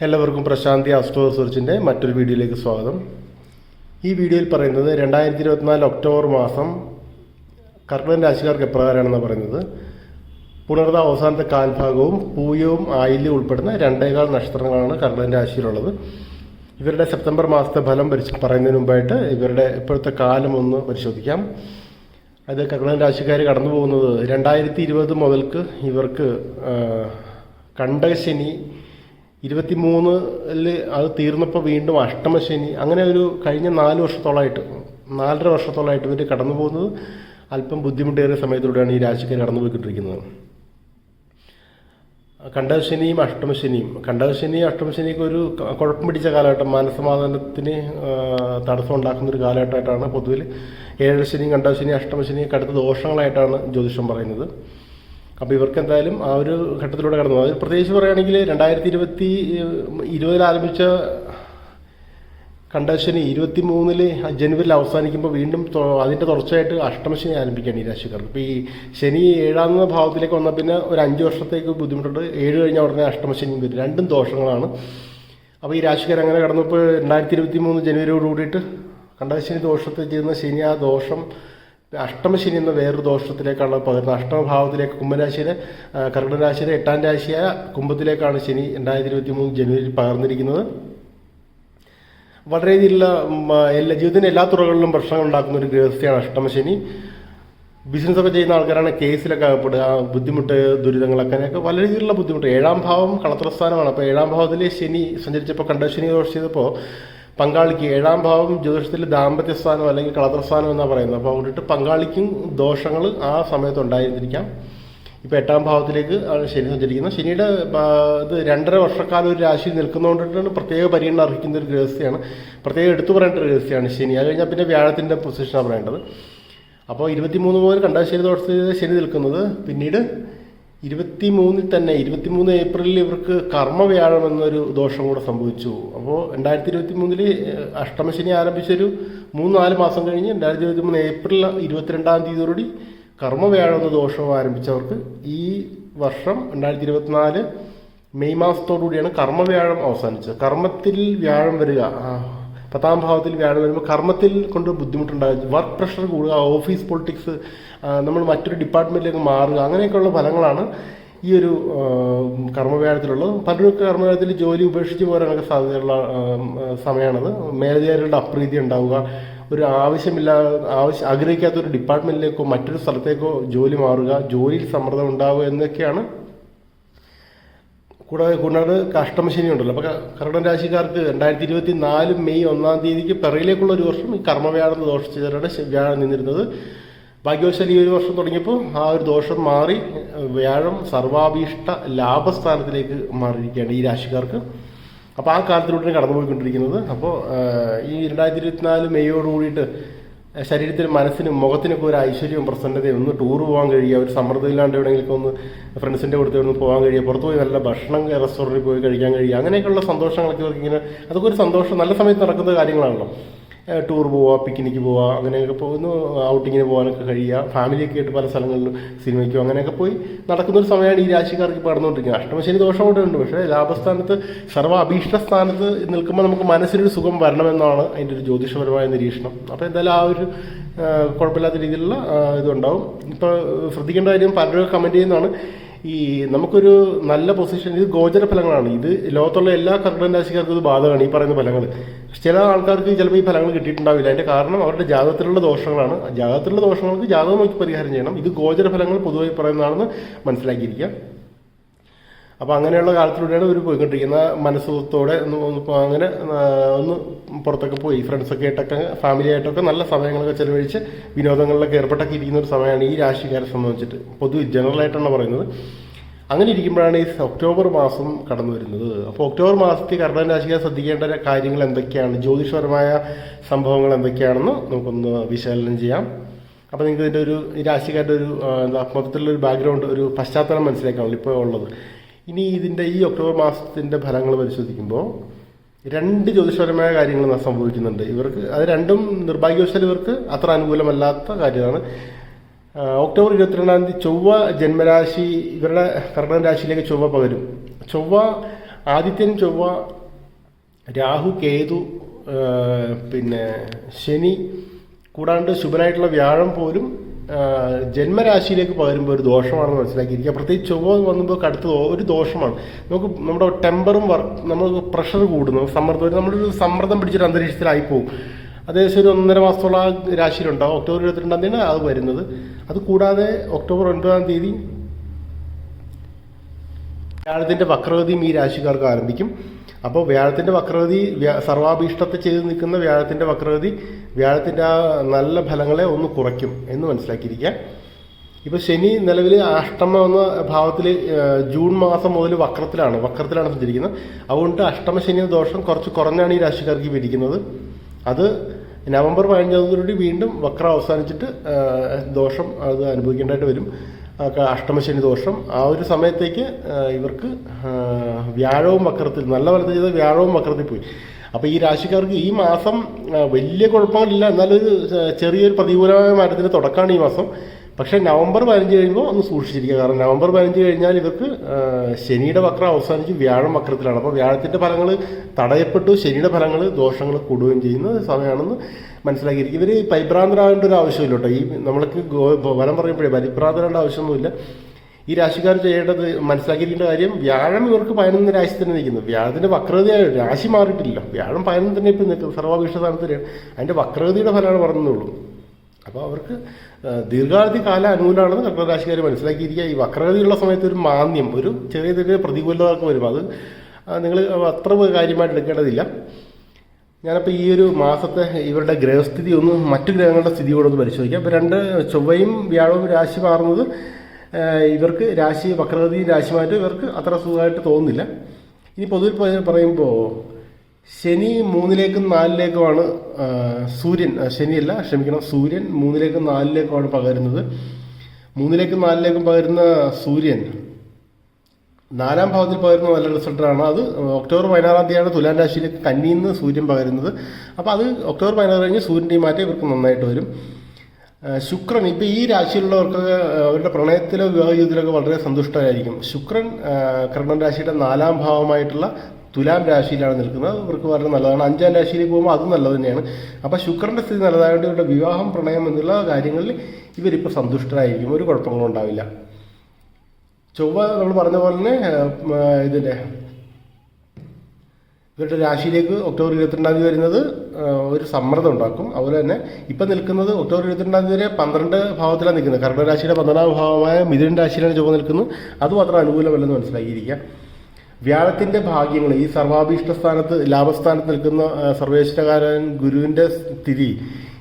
എല്ലാവർക്കും പ്രശാന്തി ആസ്ട്രോ റിസർച്ചിൻ്റെ മറ്റൊരു വീഡിയോയിലേക്ക് സ്വാഗതം. ഈ വീഡിയോയിൽ പറയുന്നത് 2024 ഒക്ടോബർ മാസം കർക്കിടക രാശിക്കാർക്ക് എപ്രകാരമാണെന്ന് പറയുന്നത്. പുണർത അവസാനത്തെ കാൽഭാഗവും പൂയവും ആയില്യം ഉൾപ്പെടുന്ന 2.25 നക്ഷത്രങ്ങളാണ് കർക്കിടക രാശിയിലുള്ളത്. ഇവരുടെ സെപ്റ്റംബർ മാസത്തെ ഫലം പറയുന്നതിന് മുമ്പായിട്ട് ഇവരുടെ ഇപ്പോഴത്തെ കാലം ഒന്ന് പരിശോധിക്കാം. അത് കർക്കിടക രാശിക്കാർ കടന്നു പോകുന്നത് 2020 മുതൽക്ക് ഇവർക്ക് കണ്ടകശനി 23-ൽ അത് തീർന്നപ്പോൾ വീണ്ടും അഷ്ടമശനി, അങ്ങനെ ഒരു കഴിഞ്ഞ 4.5 വർഷത്തോളമായിട്ട് ഇവർ കടന്നു പോകുന്നത് അല്പം ബുദ്ധിമുട്ടേറിയ സമയത്തിലൂടെയാണ് ഈ രാശിക്കാർ കടന്നു പോയിക്കൊണ്ടിരിക്കുന്നത്. കണ്ടകശനിയും അഷ്ടമശനിയൊക്കെ ഒരു കുഴപ്പം പിടിച്ച കാലഘട്ടം, മനസ്സമാധാനത്തിന് തടസ്സം ഉണ്ടാക്കുന്നൊരു കാലഘട്ടമായിട്ടാണ് പൊതുവിൽ ഏഴരശനിയും കണ്ടകശനിയും അഷ്ടമശനിയും കടുത്ത ദോഷങ്ങളായിട്ടാണ് ജ്യോതിഷം പറയുന്നത്. അപ്പോൾ ഇവർക്ക് എന്തായാലും ആ ഒരു ഘട്ടത്തിലൂടെ കടന്നു പോകും. അത് പ്രത്യേകിച്ച് പറയുകയാണെങ്കിൽ 2020 ആരംഭിച്ച കണ്ടകശനി 23-ൽ ജനുവരിയിൽ അവസാനിക്കുമ്പോൾ വീണ്ടും അതിൻ്റെ തുടർച്ചയായിട്ട് അഷ്ടമശനി ആരംഭിക്കുകയാണ് ഈ രാശിക്കാർക്ക്. ഇപ്പോൾ ഈ ശനി 7ാം ഭാവത്തിലേക്ക് വന്നാൽ പിന്നെ ഒരു 5 വർഷത്തേക്ക് ബുദ്ധിമുട്ടുണ്ട്. 7 കഴിഞ്ഞാൽ ഉടനെ അഷ്ടമശനിയും വരും. രണ്ടും ദോഷങ്ങളാണ്. അപ്പോൾ ഈ രാശിക്കാർ അങ്ങനെ കടന്നപ്പോൾ 2023 ജനുവരിയോട് കൂടിയിട്ട് കണ്ടകശനി ദോഷത്തിൽ ചെയ്യുന്ന ശനി ആ ദോഷം അഷ്ടമശനി എന്ന വേറൊരു ദോഷത്തിലേക്കാണ് പകരുന്നത്. അഷ്ടമഭാവത്തിലേക്ക് കുംഭരാശിയിലെ കർക്കിടക രാശിയിലെ 8ാം രാശിയായ കുംഭത്തിലേക്കാണ് ശനി 2023 ജനുവരിയിൽ പകർന്നിരിക്കുന്നത്. വളരെ രീതിയിലുള്ള ജീവിതത്തിൻ്റെ എല്ലാ തുറകളിലും പ്രശ്നങ്ങൾ ഉണ്ടാക്കുന്ന ഒരു ഗ്രഹസ്ഥയാണ് അഷ്ടമശനി. ബിസിനസ്സൊക്കെ ചെയ്യുന്ന ആൾക്കാരാണ് കേസിലൊക്കെ അകപ്പെടുക, ബുദ്ധിമുട്ട്, ദുരിതങ്ങളൊക്കെ വളരെ രീതിയിലുള്ള ബുദ്ധിമുട്ട്. 7ാം ഭാവം കളത്രസ്ഥാനമാണ്. അപ്പോൾ 7ാം ഭാവത്തിൽ ശനി സഞ്ചരിച്ചപ്പോൾ കണ്ടകശനി ദോഷം ചെയ്തപ്പോൾ പങ്കാളിക്ക് 7ാം ഭാവം ജ്യോതിഷത്തിൽ ദാമ്പത്യ സ്ഥാനം അല്ലെങ്കിൽ കളത്രസ്ഥാനം എന്നാണ് പറയുന്നത്. അപ്പോൾ അതുകൊണ്ടിട്ട് പങ്കാളിക്കും ദോഷങ്ങൾ ആ സമയത്ത് ഉണ്ടായിരുന്നിരിക്കാം. ഇപ്പോൾ 8ാം ഭാവത്തിലേക്ക് ആണ് ശനി സഞ്ചരിക്കുന്നത്. ശനിയുടെ ഇത് 2.5 വർഷക്കാലം ഒരു രാശിയിൽ നിൽക്കുന്നതുകൊണ്ടിട്ടാണ് പ്രത്യേക പരിഗണന അർഹിക്കുന്ന ഒരു ഗ്രഹസ്ഥയാണ്, പ്രത്യേകം എടുത്തു പറയേണ്ട ഒരു ഗ്രഹസ്ഥയാണ് ശനി. അത് കഴിഞ്ഞാൽ പിന്നെ വ്യാഴത്തിൻ്റെ പൊസിഷനാണ് പറയേണ്ടത്. അപ്പോൾ 23 മുതൽ കണ്ടകശനി ദോഷത്തിൽ ശനി നിൽക്കുന്നത്. പിന്നീട് 23-ൽ തന്നെ 23 ഏപ്രിലിൽ ഇവർക്ക് കർമ്മവ്യാഴം എന്നൊരു ദോഷം കൂടെ സംഭവിച്ചു. അപ്പോൾ 2023-ൽ അഷ്ടമശനി ആരംഭിച്ചൊരു 3-4 മാസം കഴിഞ്ഞ് 2023 ഏപ്രിൽ 22-ാം തീയതിയോടുകൂടി കർമ്മവ്യാഴം എന്ന ദോഷം ആരംഭിച്ചവർക്ക് ഈ വർഷം 2024 മെയ് മാസത്തോടുകൂടിയാണ് കർമ്മവ്യാഴം അവസാനിച്ചത്. കർമ്മത്തിൽ വ്യാഴം വരിക, 10ാം ഭാവത്തിൽ വ്യാഴം വരുമ്പോൾ കർമ്മത്തിൽ കൊണ്ട് ബുദ്ധിമുട്ടുണ്ടാകും, വർക്ക് പ്രഷർ കൂടുക, ഓഫീസ് പൊളിറ്റിക്സ്, നമ്മൾ മറ്റൊരു ഡിപ്പാർട്ട്മെൻറ്റിലേക്ക് മാറുക, അങ്ങനെയൊക്കെയുള്ള ഫലങ്ങളാണ് ഈ ഒരു കർമ്മവ്യാഴത്തിലുള്ളത്. പലരും കർമ്മവ്യാഴത്തിൽ ജോലി ഉപേക്ഷിച്ച് പോരാനൊക്കെ സാധ്യതയുള്ള സമയമാണത്. മേലധികാരികളുടെ അപ്രീതി ഉണ്ടാവുക, ഒരു ആഗ്രഹിക്കാത്ത ഒരു ഡിപ്പാർട്ട്മെൻറ്റിലേക്കോ മറ്റൊരു സ്ഥലത്തേക്കോ ജോലി മാറുക, ജോലിയിൽ സമ്മർദ്ദം ഉണ്ടാവുക എന്നൊക്കെയാണ്. കൂടാതെ അഷ്ടമശനി ഉണ്ടല്ലോ. അപ്പോൾ കർക്കിടക രാശിക്കാർക്ക് 2024 മെയ് 1-ാം തീയതിക്ക് പിറകിലേക്കുള്ള ഒരു വർഷം ഈ കർമ്മവ്യാഴം ദോഷം ചെയ്തിട്ടാണ് വ്യാഴം നിന്നിരുന്നത്. ഭാഗ്യവശാൽ ഈ ഒരു വർഷം തുടങ്ങിയപ്പോൾ ആ ഒരു ദോഷം മാറി വ്യാഴം സർവാഭീഷ്ട ലാഭസ്ഥാനത്തിലേക്ക് മാറിയിരിക്കുകയാണ് ഈ രാശിക്കാർക്ക്. അപ്പോൾ ആ കാലത്തിലൂടെയാണ് കടന്നുപോയിക്കൊണ്ടിരിക്കുന്നത്. അപ്പോൾ ഈ 2024 മെയ്യോട് കൂടിയിട്ട് ശരീരത്തിനും മനസ്സിനും മുഖത്തിനൊക്കെ ഒരു ഐശ്വര്യവും പ്രസന്നതയും, ഒന്ന് ടൂർ പോകാൻ കഴിയുക, ഒരു സമ്മർദ്ദമില്ലാണ്ട് എവിടെയെങ്കിലും ഒന്ന് ഫ്രണ്ട്സിൻ്റെ കൂടെ ഒന്ന് പോകാൻ കഴിയുക, പുറത്ത് പോയി നല്ല ഭക്ഷണം റെസ്റ്റോറൻറ്റിൽ പോയി കഴിക്കാൻ കഴിയുക, അങ്ങനെയൊക്കെയുള്ള സന്തോഷങ്ങളൊക്കെ ഇവർക്ക് ഇങ്ങനെ അതൊക്കെ ഒരു സന്തോഷം, നല്ല സമയത്ത് നടക്കുന്ന കാര്യങ്ങളാണല്ലോ. ടൂർ പോവുക, പിക്നിക്ക് പോവുക, അങ്ങനെയൊക്കെ പോകുന്നു, ഔട്ടിങ്ങിന് പോകാനൊക്കെ കഴിയുക, ഫാമിലിയൊക്കെ ആയിട്ട് പല സ്ഥലങ്ങളിലും സിനിമയ്ക്കോ അങ്ങനെയൊക്കെ പോയി നടക്കുന്നൊരു സമയമാണ് ഈ രാശിക്കാർക്ക് ഇപ്പോൾ നടന്നുകൊണ്ടിരിക്കുന്നത്. അഷ്ടമശനി ദോഷം കൂടെ ഉണ്ട്. പക്ഷേ ലാഭസ്ഥാനത്ത് സർവ്വ അഭീഷ്ട സ്ഥാനത്ത് നിൽക്കുമ്പോൾ നമുക്ക് മനസ്സിനൊരു സുഖം വരണമെന്നാണ് അതിൻ്റെ ഒരു ജ്യോതിഷപരമായ നിരീക്ഷണം. അപ്പോൾ എന്തായാലും ആ ഒരു കുഴപ്പമില്ലാത്ത രീതിയിലുള്ള ഇതുണ്ടാവും. ഇപ്പോൾ ശ്രദ്ധിക്കേണ്ട കാര്യം, പലരും കമൻറ്റ് ചെയ്യുന്നതാണ് ഈ നമുക്കൊരു നല്ല പൊസിഷൻ, ഇത് ഗോചര ഫലങ്ങളാണ്. ഇത് ലോകത്തുള്ള എല്ലാ കർക്കിടക രാശിക്കാർക്കും ഇത് ബാധകമാണ് ഈ പറയുന്ന ഫലങ്ങൾ. ചില ആൾക്കാർക്ക് ചിലപ്പോൾ ഈ ഫലങ്ങൾ കിട്ടിയിട്ടുണ്ടാവില്ല. അതിൻ്റെ കാരണം അവരുടെ ജാതകത്തിലുള്ള ദോഷങ്ങളാണ്. ജാതകത്തിലുള്ള ദോഷങ്ങൾക്ക് ജാതകം നോക്കി പരിഹാരം ചെയ്യണം. ഇത് ഗോചര ഫലങ്ങൾ പൊതുവായി പറയുന്നതാണെന്ന് മനസ്സിലാക്കിയിരിക്കുക. അപ്പോൾ അങ്ങനെയുള്ള കാലത്തിലൂടെയാണ് ഇവർ പോയിക്കൊണ്ടിരിക്കുന്നത്. മനസ്സുഖത്തോടെ അങ്ങനെ ഒന്ന് പുറത്തൊക്കെ പോയി ഫ്രണ്ട്സൊക്കെ ആയിട്ടൊക്കെ ഫാമിലിയായിട്ടൊക്കെ നല്ല സമയങ്ങളൊക്കെ ചിലവഴിച്ച് വിനോദങ്ങളിലൊക്കെ ഏർപ്പെട്ടൊക്കെ ഇരിക്കുന്ന ഒരു സമയമാണ് ഈ രാശിക്കാരെ സംബന്ധിച്ചിട്ട്, പൊതുവെ ജനറലായിട്ടാണ് പറയുന്നത്. അങ്ങനെ ഇരിക്കുമ്പോഴാണ് ഈ ഒക്ടോബർ മാസം കടന്നു വരുന്നത്. അപ്പോൾ ഒക്ടോബർ മാസത്തിൽ കർക്കിടക രാശിക്കാർ ശ്രദ്ധിക്കേണ്ട കാര്യങ്ങൾ എന്തൊക്കെയാണ്, ജ്യോതിഷപരമായ സംഭവങ്ങൾ എന്തൊക്കെയാണെന്ന് നമുക്കൊന്ന് വിശകലനം ചെയ്യാം. അപ്പോൾ നിങ്ങൾക്ക് ഇതിൻ്റെ ഒരു ഈ രാശിക്കാരുടെ ഒരു മൊത്തത്തിലുള്ളൊരു ബാക്ക്ഗ്രൗണ്ട്, ഒരു പശ്ചാത്തലം മനസ്സിലാക്കാണല്ലോ ഇപ്പോൾ ഉള്ളത്. ഇനി ഇതിൻ്റെ ഈ ഒക്ടോബർ മാസത്തിൻ്റെ ഫലങ്ങൾ പരിശോധിക്കുമ്പോൾ 2 ജ്യോതിഷപരമായ കാര്യങ്ങൾ സംഭവിക്കുന്നുണ്ട് ഇവർക്ക്. അത് രണ്ടും നിർഭാഗ്യവശാൽ ഇവർക്ക് അത്ര അനുകൂലമല്ലാത്ത കാര്യമാണ്. ഒക്ടോബർ 22-ാം തീയതി ചൊവ്വ ജന്മരാശി, ഇവരുടെ കർക്കിടക രാശിയിലേക്ക് ചൊവ്വ പകരും. ചൊവ്വ ആദിത്യൻ, ചൊവ്വ, രാഹു, കേതു, പിന്നെ ശനി കൂടാണ്ട് ശുഭനായിട്ടുള്ള വ്യാഴം പോലും ജന്മരാശിയിലേക്ക് പകരുമ്പോൾ ഒരു ദോഷമാണെന്ന് മനസ്സിലാക്കിയിരിക്കുക. പ്രത്യേകിച്ച് ചൊവ്വ വന്നുമ്പോൾ അടുത്ത ഒരു ദോഷമാണ്. നമ്മുടെ ടെമ്പറും നമുക്ക് പ്രഷർ കൂടുന്നു, സമ്മർദ്ദം, നമ്മളൊരു സമ്മർദ്ദം പിടിച്ചൊരു അന്തരീക്ഷത്തിലായി പോകും. അതേകദേശം ഒരു 1.5 മാസത്തോളം ആ രാശിയിലുണ്ടാവും. ഒക്ടോബർ 22-ാം തീയതിയാണ് അത് വരുന്നത്. അത് കൂടാതെ ഒക്ടോബർ 9-ാം തീയതി വ്യാഴത്തിൻ്റെ വക്രഗതിയും ഈ രാശിക്കാർക്ക് ആരംഭിക്കും. അപ്പോൾ വ്യാഴത്തിൻ്റെ വക്രഗതി, സർവാഭീഷ്ടത്തെ ചെയ്ത് നിൽക്കുന്ന വ്യാഴത്തിൻ്റെ വക്രഗതി വ്യാഴത്തിൻ്റെ ആ നല്ല ഫലങ്ങളെ ഒന്ന് കുറയ്ക്കും എന്ന് മനസ്സിലാക്കിയിരിക്കുക. ഇപ്പോൾ ശനി നിലവിൽ അഷ്ടമ എന്ന ഭാവത്തിൽ ജൂൺ മാസം മുതൽ വക്രത്തിലാണ് സഞ്ചരിക്കുന്നത്. അതുകൊണ്ട് അഷ്ടമ ശനി ദോഷം കുറച്ച് കുറഞ്ഞാണ് ഈ രാശിക്കാർക്ക് ഇരിക്കുന്നത്. അത് നവംബർ 15 വീണ്ടും വക്രം അവസാനിച്ചിട്ട് ദോഷം അത് അനുഭവിക്കേണ്ടതായിട്ട് വരും. അഷ്ടമശനി ദോഷം. ആ ഒരു സമയത്തേക്ക് ഇവർക്ക് വ്യാഴവും വക്രത്തിൽ, നല്ല ഫലത്തിൽ ചെയ്ത വ്യാഴവും വക്രത്തിൽ പോയി. അപ്പോൾ ഈ രാശിക്കാർക്ക് ഈ മാസം വലിയ കുഴപ്പങ്ങളില്ല, എന്നാലൊരു ചെറിയൊരു പ്രതികൂലമായ മാറ്റത്തിന് തുടക്കമാണ് ഈ മാസം. പക്ഷേ നവംബർ 15 കഴിയുമ്പോൾ ഒന്ന് സൂക്ഷിച്ചിരിക്കുക. കാരണം നവംബർ 15 കഴിഞ്ഞാൽ ഇവർക്ക് ശനിയുടെ വക്രം അവസാനിച്ച് വ്യാഴം വക്രത്തിലാണ്. അപ്പോൾ വ്യാഴത്തിൻ്റെ ഫലങ്ങൾ തടയപ്പെട്ടു, ശനിയുടെ ഫലങ്ങൾ ദോഷങ്ങൾ കൂടുകയും ചെയ്യുന്ന സമയമാണെന്ന് മനസ്സിലാക്കിയിരിക്കും. ഇവർ പരിഭ്രാന്തരാകേണ്ട ഒരു ആവശ്യമില്ല കേട്ടോ. ഈ നമ്മൾക്ക് ഫലം പറയുമ്പോഴേ പരിഭ്രാന്തരാകേണ്ട ആവശ്യമൊന്നുമില്ല. ഈ രാശിക്കാർ ചെയ്യേണ്ടത്, മനസ്സിലാക്കിയിരിക്കേണ്ട കാര്യം, വ്യാഴം ഇവർക്ക് 11 രാശി തന്നെ നിൽക്കുന്നത്. വ്യാഴത്തിൻ്റെ വക്രതയായ രാശി മാറിയിട്ടില്ല. വ്യാഴം 11 തന്നെ ഇപ്പം നിൽക്കുന്നത്, സർവ്വഭീഷ്ട സ്ഥാനത്ത് തന്നെയാണ്. അതിൻ്റെ വക്രതയുടെ ഫലമാണ് പറഞ്ഞുള്ളൂ. അപ്പോൾ അവർക്ക് ദീർഘാവധി കാല അനുകൂലമാണെന്ന് കർക്കടരാശിക്കാർ മനസ്സിലാക്കിയിരിക്കുക. ഈ വക്രഗതിയുള്ള സമയത്ത് ഒരു മാന്ദ്യം, ഒരു ചെറിയ ചെറിയ പ്രതികൂലതകളൊക്കെ വരും. അത് നിങ്ങൾ അത്ര കാര്യമായിട്ട് എടുക്കേണ്ടതില്ല. ഞാനപ്പോൾ ഈ ഒരു മാസത്തെ ഇവരുടെ ഗ്രഹസ്ഥിതി ഒന്ന്, മറ്റു ഗ്രഹങ്ങളുടെ സ്ഥിതി കൂടെ ഒന്ന് പരിശോധിക്കാം. ഇപ്പോൾ 2 ചൊവ്വയും വ്യാഴവും രാശി മാറുന്നത് ഇവർക്ക് രാശി വക്രഗതിയും രാശി മാറ്റം ഇവർക്ക് അത്ര സുഖമായിട്ട് തോന്നുന്നില്ല. ഇനി പൊതുവിൽ പറയുമ്പോൾ ശനി 3-ലേക്കും 4-ലേക്കുമാണ് സൂര്യൻ, ശനിയല്ല ക്ഷമിക്കണം, സൂര്യൻ 3-ലേക്കും 4-ലേക്കുമാണ് പകരുന്നത്. 3-ലേക്കും 4-ലേക്കും പകരുന്ന സൂര്യൻ 4-ാം ഭാവത്തിൽ പകരുന്ന നല്ല റിസൾട്ടാണ്. അത് ഒക്ടോബർ 16-ാം തീയതിയാണ് തുലാം രാശിയിലേക്ക് കന്നിയിൽ നിന്ന് സൂര്യൻ പകരുന്നത്. അപ്പോൾ അത് ഒക്ടോബർ 16 കഴിഞ്ഞ് സൂര്യൻ്റെ മാറ്റം ഇവർക്ക് നന്നായിട്ട് വരും. ശുക്രൻ, ഇപ്പോൾ ഈ രാശിയിലുള്ളവർക്ക് അവരുടെ പ്രണയത്തിലോ വിവാഹ ജീവിതത്തിലൊക്കെ വളരെ സന്തുഷ്ടരായിരിക്കും. ശുക്രൻ കർക്കടക രാശിയുടെ 4-ാം ഭാവമായിട്ടുള്ള തുലാം രാശിയിലാണ് നിൽക്കുന്നത്. ഇവർക്ക് വളരെ നല്ലതാണ്. 5-ാം രാശിയിലേക്ക് പോകുമ്പോൾ അതും നല്ലത് തന്നെയാണ്. അപ്പോൾ ശുക്രൻ്റെ സ്ഥിതി നല്ലതായതുകൊണ്ട് ഇവരുടെ വിവാഹം, പ്രണയം എന്നുള്ള കാര്യങ്ങളിൽ ഇവരിപ്പോൾ സന്തുഷ്ടരായിരിക്കും, ഒരു കുഴപ്പങ്ങളും ഉണ്ടാവില്ല. ചൊവ്വ നമ്മൾ പറഞ്ഞ പോലെ തന്നെ ഇതിൻ്റെ ഇവരുടെ രാശിയിലേക്ക് ഒക്ടോബർ 22-ാം തീയതി വരുന്നത് ഒരു സമ്മർദ്ദം ഉണ്ടാക്കും. അതുപോലെ തന്നെ ഇപ്പം നിൽക്കുന്നത് ഒക്ടോബർ 22-ാം തീയതി വരെ 12 ഭാവത്തിലാണ് നിൽക്കുന്നത്. കർക്കടക രാശിയുടെ 12-ാം ഭാവമായ മിഥുന രാശിയിലാണ് ചൊവ്വ നിൽക്കുന്നത്. അതും അത്ര അനുകൂലമല്ലെന്ന് മനസ്സിലാക്കിയിരിക്കുക. വ്യാഴത്തിൻ്റെ ഭാഗ്യങ്ങൾ, ഈ സർവാഭീഷ്ട സ്ഥാനത്ത്, ലാഭസ്ഥാനത്ത് നിൽക്കുന്ന സർവേശ്വരകാരൻ ഗുരുവിൻ്റെ സ്ഥിതി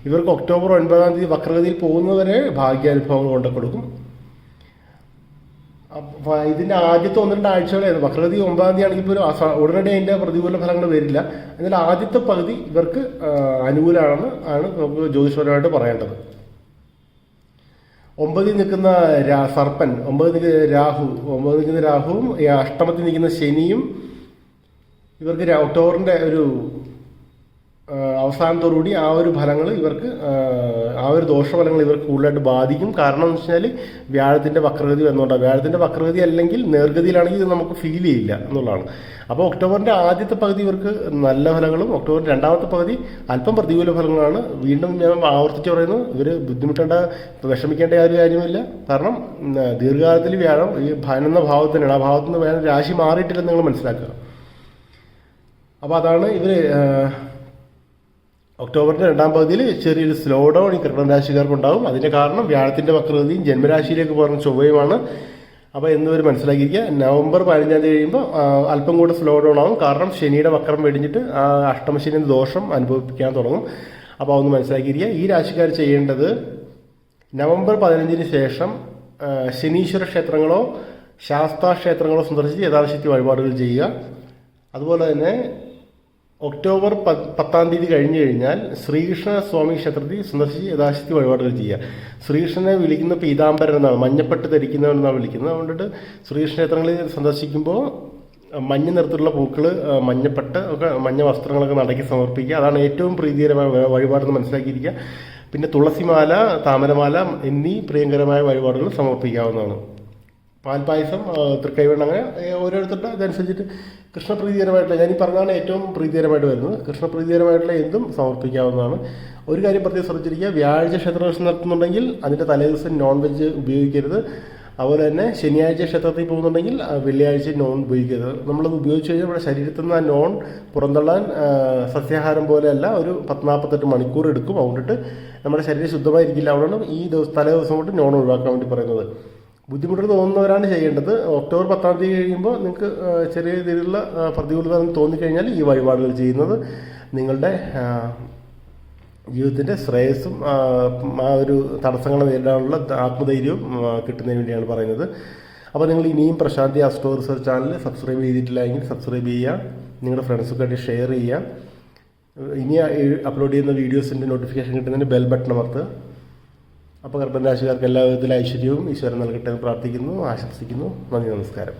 ഇവർക്ക് ഒക്ടോബർ 9-ാം തീയതി വക്രഗതിയിൽ പോകുന്നവരെ ഭാഗ്യാനുഭവങ്ങൾ കൊണ്ട് കൊടുക്കും. ഇതിൻ്റെ ആദ്യത്തെ 1-2 ആഴ്ചകളായിരുന്നു. വക്രഗതി 9-ാം തീയതി ആണെങ്കിൽ പോലും ഉടനടി അതിൻ്റെ പ്രതികൂല ഫലങ്ങൾ വരില്ല. എന്നാൽ ആദ്യത്തെ പകുതി ഇവർക്ക് അനുകൂലമാണെന്ന് ആണ് നമുക്ക് ജ്യോതിഷപരമായിട്ട് പറയേണ്ടത്. 9-ൽ നിൽക്കുന്ന സർപ്പൻ, 9-ൽ നിൽക്കുന്ന രാഹുവും അഷ്ടമത്തിൽ നിൽക്കുന്ന ശനിയും ഇവർക്ക് ഒക്ടോബറിൻ്റെ ഒരു അവസാനത്തോടുകൂടി ആ ഒരു ഫലങ്ങൾ ഇവർക്ക്, ആ ഒരു ദോഷഫലങ്ങൾ ഇവർക്ക് കൂടുതലായിട്ട് ബാധിക്കും. കാരണം എന്ന് വെച്ചാൽ വ്യാഴത്തിൻ്റെ വക്രഗതി വന്നുകൊണ്ടാണ്. വ്യാഴത്തിൻ്റെ വക്രഗതി അല്ലെങ്കിൽ നേർഗതിയിലാണെങ്കിൽ ഇത് നമുക്ക് ഫീൽ ചെയ്യില്ല എന്നുള്ളതാണ്. അപ്പോൾ ഒക്ടോബറിൻ്റെ ആദ്യത്തെ പകുതി ഇവർക്ക് നല്ല ഫലങ്ങളും ഒക്ടോബർ 2-ാമത്തെ പകുതി അല്പം പ്രതികൂല ഫലങ്ങളാണ്. വീണ്ടും ഞാൻ ആവർത്തിച്ച് പറയുന്നു, ഇവർ ബുദ്ധിമുട്ടേണ്ട, വിഷമിക്കേണ്ട ആ ഒരു കാര്യമില്ല. കാരണം ദീർഘകാലത്തിൽ വ്യാഴം ഈ 11 ഭാവത്തിൽ തന്നെയാണ്. ആ ഭാവത്തിൽ നിന്ന് വ്യാഴം രാശി മാറിയിട്ടില്ലെന്ന് നിങ്ങൾ മനസ്സിലാക്കുക. അപ്പോൾ അതാണ് ഇവർ ഒക്ടോബറിൻ്റെ 2-ാം പകുതിയിൽ ചെറിയൊരു സ്ലോ ഡൗൺ ഈ കർക്കടക രാശിക്കാർക്ക് ഉണ്ടാകും. അതിൻ്റെ കാരണം വ്യാഴത്തിൻ്റെ വക്രഗതിയും ജന്മരാശിയിലേക്ക് പോകുന്ന ചൊവ്വയുമാണ്. അപ്പോൾ എന്നിവർ മനസ്സിലാക്കിയിരിക്കുക. നവംബർ 15-ാം തീയതി കഴിയുമ്പോൾ അല്പം കൂടെ സ്ലോ ഡൗൺ ആകും. കാരണം ശനിയുടെ വക്രം വെടിഞ്ഞിട്ട് ആ അഷ്ടമശനി ദോഷം അനുഭവിക്കാൻ തുടങ്ങും. അപ്പോൾ അതൊന്ന് മനസ്സിലാക്കിയിരിക്കുക. ഈ രാശിക്കാർ ചെയ്യേണ്ടത് നവംബർ 15-ന് ശേഷം ശനീശ്വര ക്ഷേത്രങ്ങളോ ശാസ്താ ക്ഷേത്രങ്ങളോ സന്ദർശിച്ച് യഥാശക്തി വഴിപാടുകൾ ചെയ്യുക. അതുപോലെ തന്നെ ഒക്ടോബർ 10-ാം തീയതി കഴിഞ്ഞു കഴിഞ്ഞാൽ ശ്രീകൃഷ്ണ സ്വാമി ക്ഷേത്രത്തിൽ സന്ദർശിച്ച് യഥാശക്തി വഴിപാടുകൾ ചെയ്യുക. ശ്രീകൃഷ്ണനെ വിളിക്കുന്ന പീതാംബരൻ എന്നാണ്, മഞ്ഞപ്പെട്ട് ധരിക്കുന്നവരെന്നാണ് വിളിക്കുന്നത്. അതുകൊണ്ടിട്ട് ശ്രീകൃഷ്ണ ക്ഷേത്രങ്ങളിൽ സന്ദർശിക്കുമ്പോൾ മഞ്ഞ നിറത്തിലുള്ള പൂക്കൾ, മഞ്ഞപ്പെട്ട് ഒക്കെ, മഞ്ഞ വസ്ത്രങ്ങളൊക്കെ നടക്കി സമർപ്പിക്കുക. അതാണ് ഏറ്റവും പ്രീതികരമായ വഴിപാടെന്ന് മനസ്സിലാക്കിയിരിക്കുക. പിന്നെ തുളസിമാല, താമരമാല എന്നീ പ്രിയങ്കരമായ വഴിപാടുകൾ സമർപ്പിക്കാവുന്നതാണ്. പാൽപ്പായസം, തൃക്കൈവെണ്ണ, അങ്ങനെ ഓരോരുത്തരുടെ അതനുസരിച്ചിട്ട് കൃഷ്ണപ്രീതികരമായിട്ടുള്ള, ഞാൻ ഈ പറഞ്ഞാണ് ഏറ്റവും പ്രീതികരമായിട്ട് വരുന്നത്. കൃഷ്ണപ്രീതികരമായിട്ടുള്ള എന്തും സമർപ്പിക്കാവുന്നതാണ്. ഒരു കാര്യം പ്രത്യേകം ശ്രദ്ധിച്ചിരിക്കുക, വ്യാഴാഴ്ച ക്ഷേത്രദർശനം നടത്തുന്നുണ്ടെങ്കിൽ അതിൻ്റെ തലേദിവസം നോൺ വെജ് ഉപയോഗിക്കരുത്. അതുപോലെ തന്നെ ശനിയാഴ്ച ക്ഷേത്രത്തിൽ പോകുന്നുണ്ടെങ്കിൽ വെള്ളിയാഴ്ച നോൺ ഉപയോഗിക്കരുത്. നമ്മളത് ഉപയോഗിച്ച് കഴിഞ്ഞാൽ നമ്മുടെ ശരീരത്തിൽ നിന്ന് ആ നോൺ പുറന്തള്ളാൻ സസ്യാഹാരം പോലെയല്ല, ഒരു 40-48 മണിക്കൂർ എടുക്കും. അതുകൊണ്ടിട്ട് നമ്മുടെ ശരീരം ശുദ്ധമായിരിക്കില്ല. അവിടെയാണ് ഈ തലേ ദിവസം കൊണ്ട് നോൺ ഒഴിവാക്കാൻ വേണ്ടി പറയുന്നത്. ബുദ്ധിമുട്ട് തോന്നുന്നവരാണ് ചെയ്യേണ്ടത്. ഒക്ടോബർ 10 തീയതി കഴിയുമ്പോൾ നിങ്ങൾക്ക് ചെറിയ രീതിയിലുള്ള പ്രതികൂലത തോന്നിക്കഴിഞ്ഞാൽ ഈ വഴിപാടുകൾ ചെയ്യുന്നത് നിങ്ങളുടെ ജീവിതത്തിൻ്റെ ശ്രേയസ്സും ആ ഒരു തടസ്സങ്ങളെ നേരിടാനുള്ള ആത്മധൈര്യവും കിട്ടുന്നതിന് വേണ്ടിയാണ് പറയുന്നത്. അപ്പോൾ നിങ്ങൾ ഇനിയും പ്രശാന്തി ആസ്ട്രോ റിസർച്ച് ചാനൽ സബ്സ്ക്രൈബ് ചെയ്തിട്ടില്ല എങ്കിൽ സബ്സ്ക്രൈബ് ചെയ്യുക, നിങ്ങളുടെ ഫ്രണ്ട്സൊക്കെ ഷെയർ ചെയ്യുക. ഇനി അപ്ലോഡ് ചെയ്യുന്ന വീഡിയോസിൻ്റെ നോട്ടിഫിക്കേഷൻ കിട്ടുന്നതിന് ബെൽ ബട്ടൺ അമർത്തുക. അപ്പോൾ കർമ്മരാശിക്കാർക്ക് എല്ലാ വിധത്തിലും ഐശ്വര്യവും ഈശ്വരൻ നൽകട്ടെ എന്ന് പ്രാർത്ഥിക്കുന്നു, ആശംസിക്കുന്നു. നന്ദി, നമസ്കാരം.